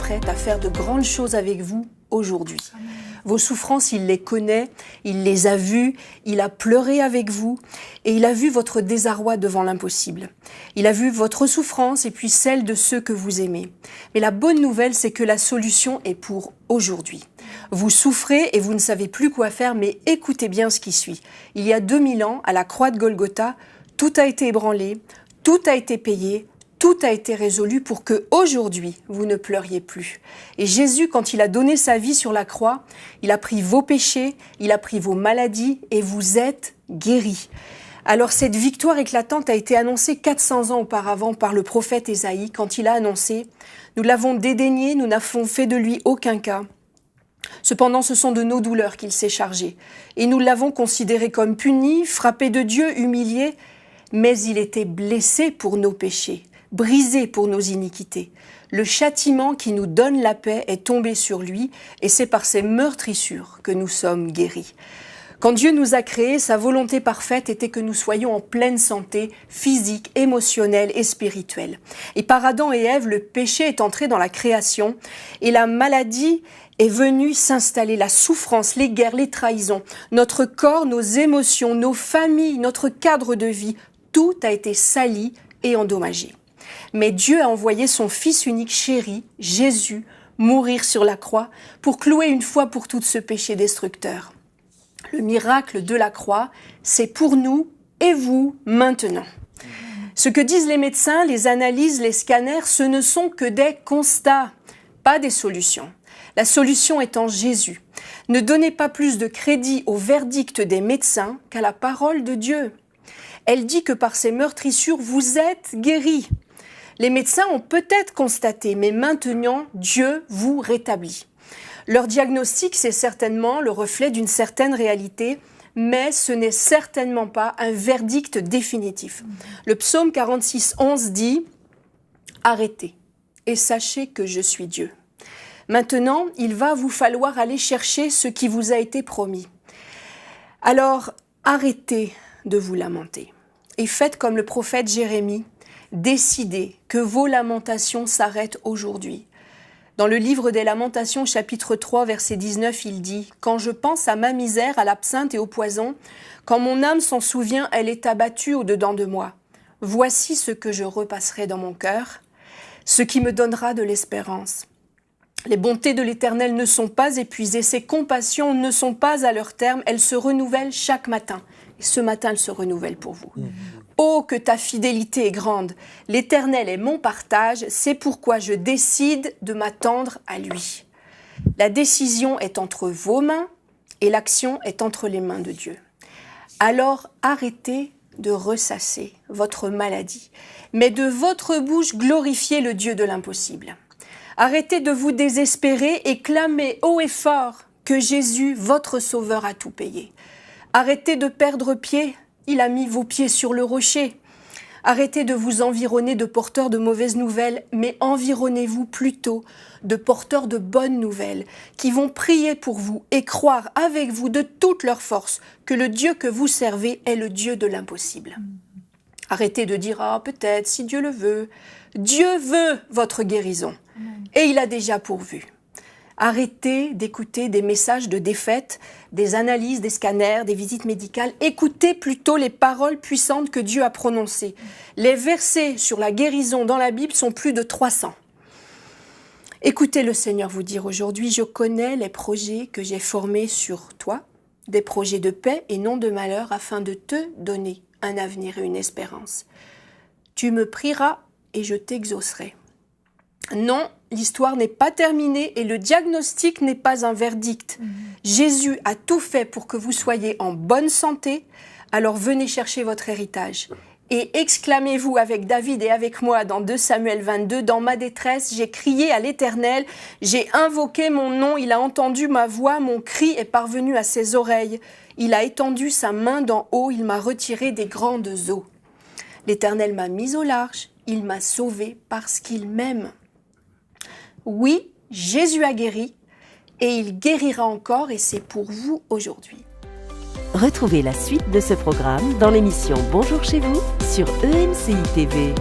s'apprête à faire de grandes choses avec vous aujourd'hui. Vos souffrances, il les connaît, il les a vues, il a pleuré avec vous et il a vu votre désarroi devant l'impossible. Il a vu votre souffrance et puis celle de ceux que vous aimez. Mais la bonne nouvelle, c'est que la solution est pour aujourd'hui. Vous souffrez et vous ne savez plus quoi faire, mais écoutez bien ce qui suit. Il y a 2000 ans, à la croix de Golgotha, tout a été ébranlé, tout a été payé, tout a été résolu pour que aujourd'hui vous ne pleuriez plus. Et Jésus, quand il a donné sa vie sur la croix, il a pris vos péchés, il a pris vos maladies et vous êtes guéris. Alors cette victoire éclatante a été annoncée 400 ans auparavant par le prophète Ésaïe quand il a annoncé « Nous l'avons dédaigné, nous n'avons fait de lui aucun cas. Cependant, ce sont de nos douleurs qu'il s'est chargé. Et nous l'avons considéré comme puni, frappé de Dieu, humilié, mais il était blessé pour nos péchés. Brisé pour nos iniquités. Le châtiment qui nous donne la paix est tombé sur lui et c'est par ses meurtrissures que nous sommes guéris. Quand Dieu nous a créés, sa volonté parfaite était que nous soyons en pleine santé physique, émotionnelle et spirituelle. Et par Adam et Ève, le péché est entré dans la création et la maladie est venue s'installer, la souffrance, les guerres, les trahisons. Notre corps, nos émotions, nos familles, notre cadre de vie, tout a été sali et endommagé. Mais Dieu a envoyé son Fils unique chéri, Jésus, mourir sur la croix pour clouer une fois pour toutes ce péché destructeur. Le miracle de la croix, c'est pour nous et vous maintenant. Ce que disent les médecins, les analyses, les scanners, ce ne sont que des constats, pas des solutions. La solution est en Jésus. Ne donnez pas plus de crédit au verdict des médecins qu'à la parole de Dieu. Elle dit que par ses meurtrissures, vous êtes guéris. Les médecins ont peut-être constaté, mais maintenant, Dieu vous rétablit. Leur diagnostic, c'est certainement le reflet d'une certaine réalité, mais ce n'est certainement pas un verdict définitif. Le psaume 46, 11 dit « Arrêtez et sachez que je suis Dieu. Maintenant, il va vous falloir aller chercher ce qui vous a été promis. Alors, arrêtez de vous lamenter et faites comme le prophète Jérémie. Décidez que vos lamentations s'arrêtent aujourd'hui. » Dans le livre des Lamentations, chapitre 3, verset 19, il dit « Quand je pense à ma misère, à l'absinthe et au poison, quand mon âme s'en souvient, elle est abattue au-dedans de moi. Voici ce que je repasserai dans mon cœur, ce qui me donnera de l'espérance. Les bontés de l'Éternel ne sont pas épuisées, ses compassions ne sont pas à leur terme, elles se renouvellent chaque matin. Et ce matin, elles se renouvellent pour vous. Oh, que ta fidélité est grande! L'Éternel est mon partage, c'est pourquoi je décide de m'attendre à lui. La décision est entre vos mains et l'action est entre les mains de Dieu. Alors arrêtez de ressasser votre maladie, mais de votre bouche glorifiez le Dieu de l'impossible. Arrêtez de vous désespérer et clamez haut et fort que Jésus, votre Sauveur, a tout payé. Arrêtez de perdre pied. Il a mis vos pieds sur le rocher. Arrêtez de vous environner de porteurs de mauvaises nouvelles, mais environnez-vous plutôt de porteurs de bonnes nouvelles qui vont prier pour vous et croire avec vous de toute leur force que le Dieu que vous servez est le Dieu de l'impossible. Arrêtez de dire « Ah, peut-être, si Dieu le veut ». Dieu veut votre guérison et il a déjà pourvu. Arrêtez d'écouter des messages de défaite, des analyses, des scanners, des visites médicales. Écoutez plutôt les paroles puissantes que Dieu a prononcées. Les versets sur la guérison dans la Bible sont plus de 300. Écoutez le Seigneur vous dire aujourd'hui, je connais les projets que j'ai formés sur toi, des projets de paix et non de malheur afin de te donner un avenir et une espérance. Tu me prieras et je t'exaucerai. Non, l'histoire n'est pas terminée et le diagnostic n'est pas un verdict. Jésus a tout fait pour que vous soyez en bonne santé, alors venez chercher votre héritage. Et exclamez-vous avec David et avec moi dans 2 Samuel 22, « Dans ma détresse, j'ai crié à l'Éternel, j'ai invoqué mon nom, il a entendu ma voix, mon cri est parvenu à ses oreilles. Il a étendu sa main d'en haut, il m'a retiré des grandes eaux. L'Éternel m'a mis au large, il m'a sauvé parce qu'il m'aime. » Oui, Jésus a guéri et il guérira encore et c'est pour vous aujourd'hui. Retrouvez la suite de ce programme dans l'émission Bonjour chez vous sur EMCI TV.